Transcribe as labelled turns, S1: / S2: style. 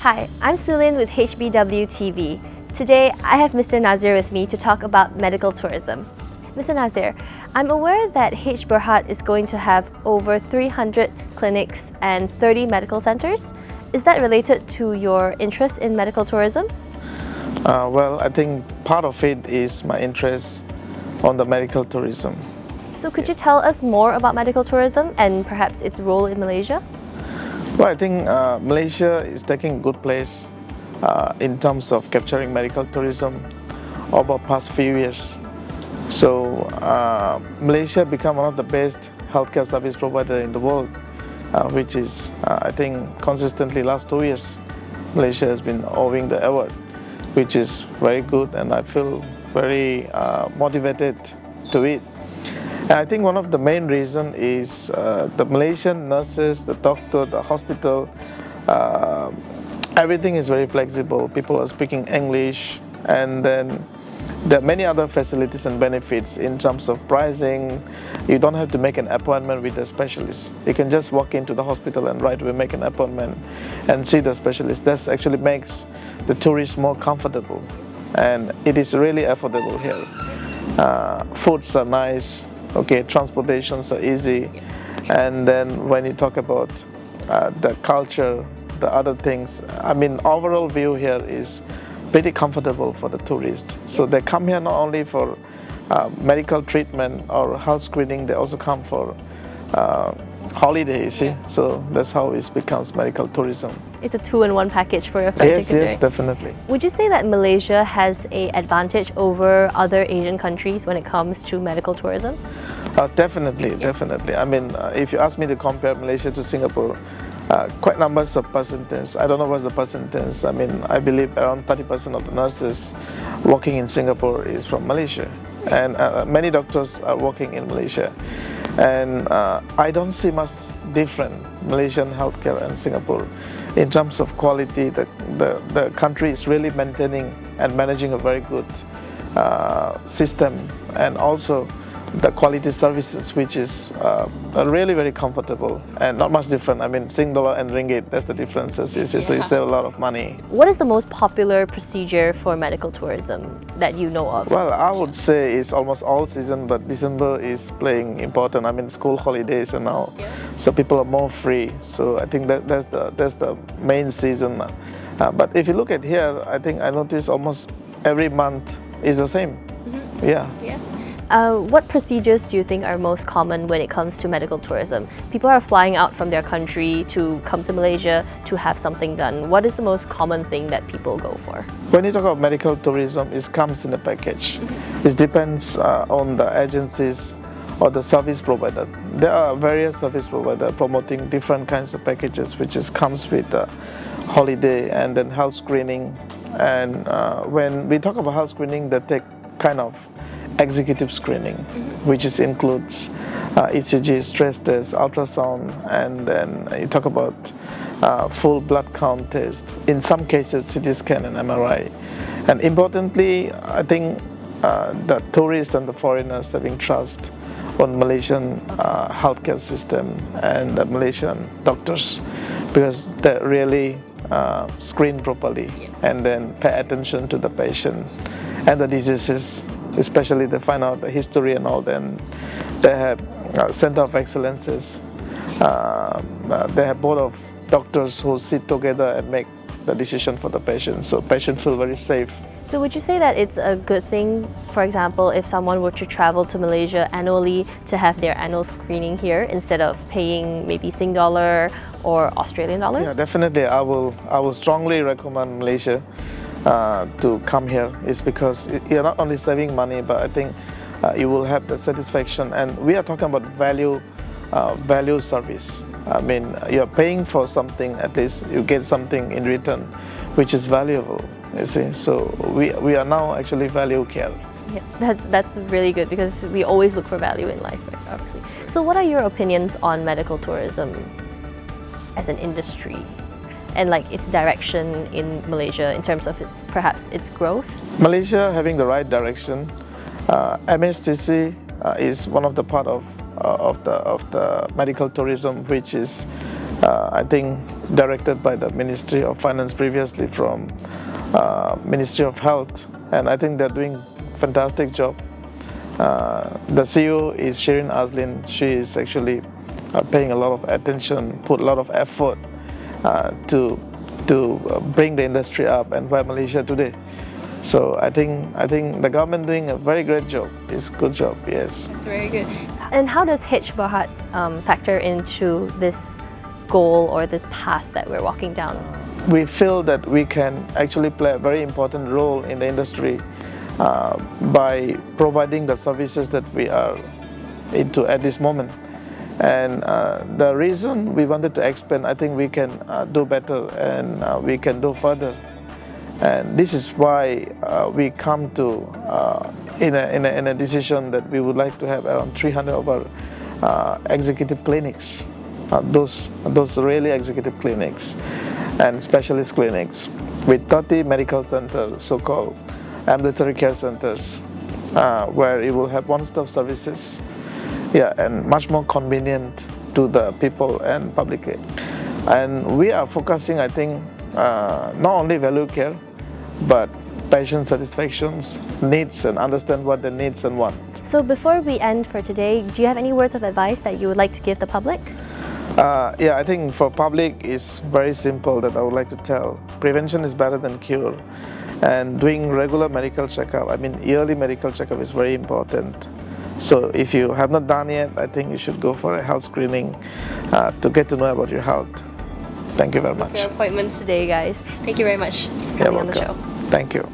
S1: Hi, I'm Sulin with HBW-TV. Today, I have Mr. Nazir with me to talk about medical tourism. Mr. Nazir, I'm aware that H Berhad is going to have over 300 clinics and 30 medical centers. Is that related to your interest in medical tourism?
S2: Well, I think part of it is my interest on the medical tourism.
S1: So could you tell us more about medical tourism and perhaps its role in Malaysia?
S2: Well, I think Malaysia is taking a good place in terms of capturing medical tourism over the past few years. So Malaysia become one of the best healthcare service provider in the world, which is, I think, consistently last 2 years, Malaysia has been owning the award, which is very good, and I feel very motivated to it. And I think one of the main reasons is the Malaysian nurses, the doctor, the hospital, everything is very flexible. People are speaking English, and then there are many other facilities and benefits in terms of pricing. You don't have to make an appointment with a specialist. You can just walk into the hospital and right away make an appointment and see the specialist. That actually makes the tourists more comfortable, and it is really affordable here. Foods are nice. Okay, transportations are easy, and then when you talk about the culture, the other things, I mean, overall view here is pretty comfortable for the tourists. So they come here not only for medical treatment or health screening, they also come for holiday, you see. So that's how it becomes medical tourism.
S1: It's a two-in-one package for your friends.
S2: Yes, definitely.
S1: Would you say that Malaysia has an advantage over other Asian countries when it comes to medical tourism?
S2: Definitely. I mean, if you ask me to compare Malaysia to Singapore, quite numbers of percentages. I don't know what's the percentage. I mean, I believe around 30% of the nurses working in Singapore is from Malaysia, and many doctors are working in Malaysia. And I don't see much different Malaysian healthcare and Singapore in terms of quality. The country is really maintaining and managing a very good system, and also the quality services, which is really very comfortable and not much different. I mean, Sing dollar and ringgit, that's the differences. So you save a lot of money.
S1: What is the most popular procedure for medical tourism that you know of?
S2: Well, I would say it's almost all season, but December is playing important. I mean, school holidays and now, so people are more free. So I think that's the main season. But if you look at here, I think I notice almost every month is the same. Mm-hmm. Yeah.
S1: What procedures do you think are most common when it comes to medical tourism? People are flying out from their country to come to Malaysia to have something done. What is the most common thing that people go for?
S2: When you talk about medical tourism, it comes in a package. It depends on the agencies or the service provider. There are various service providers promoting different kinds of packages, which comes with holiday and then health screening. And when we talk about health screening, they take kind of executive screening, which includes ECG, stress test, ultrasound, and then you talk about full blood count test. In some cases, CT scan and MRI. And importantly, I think the tourists and the foreigners having trust on Malaysian healthcare system and the Malaysian doctors, because they really screen properly and then pay attention to the patient and the diseases. Especially they find out the history and all, then they have center of excellences. They have board of doctors who sit together and make the decision for the patient, so patients feel very safe.
S1: So would you say that it's a good thing, for example, if someone were to travel to Malaysia annually to have their annual screening here instead of paying maybe Sing dollar or Australian dollars?
S2: Yeah, definitely. I will strongly recommend Malaysia to come here, is because you're not only saving money, but I think you will have the satisfaction. And we are talking about value service. I mean, you're paying for something, at least you get something in return, which is valuable, you see. So we are now actually value care.
S1: Yeah, that's really good, because we always look for value in life, right? Obviously. So what are your opinions on medical tourism as an industry, and like its direction in Malaysia in terms of perhaps its growth?
S2: Malaysia having the right direction. MSTC is one of the part of the medical tourism, which is I think directed by the Ministry of Finance previously from Ministry of Health, and I think they're doing fantastic job. The CEO is Shirin Azlin. She is actually paying a lot of attention, put a lot of effort to bring the industry up and where Malaysia today. So I think the government doing a very great job. It's a good job, yes.
S1: It's very good. And how does H Berhad factor into this goal or this path that we're walking down?
S2: We feel that we can actually play a very important role in the industry by providing the services that we are into at this moment. And the reason we wanted to expand, I think we can do better and we can do further. And this is why we come to in a decision that we would like to have around 300 of our executive clinics, those really executive clinics and specialist clinics with 30 medical centers, so-called ambulatory care centers, where it will have one-stop services, and much more convenient to the people and public. And we are focusing, I think, not only value care, but patient satisfactions, needs, and understand what the needs and want.
S1: So before we end for today, do you have any words of advice that you would like to give the public?
S2: I think for public it's very simple that I would like to tell. Prevention is better than cure. And doing regular medical checkup, I mean yearly medical checkup is very important. So if you have not done yet, I think you should go for a health screening to get to know about your health. Thank you very much.
S1: Your appointments today, guys. Thank you very much for coming on the show.
S2: Thank you.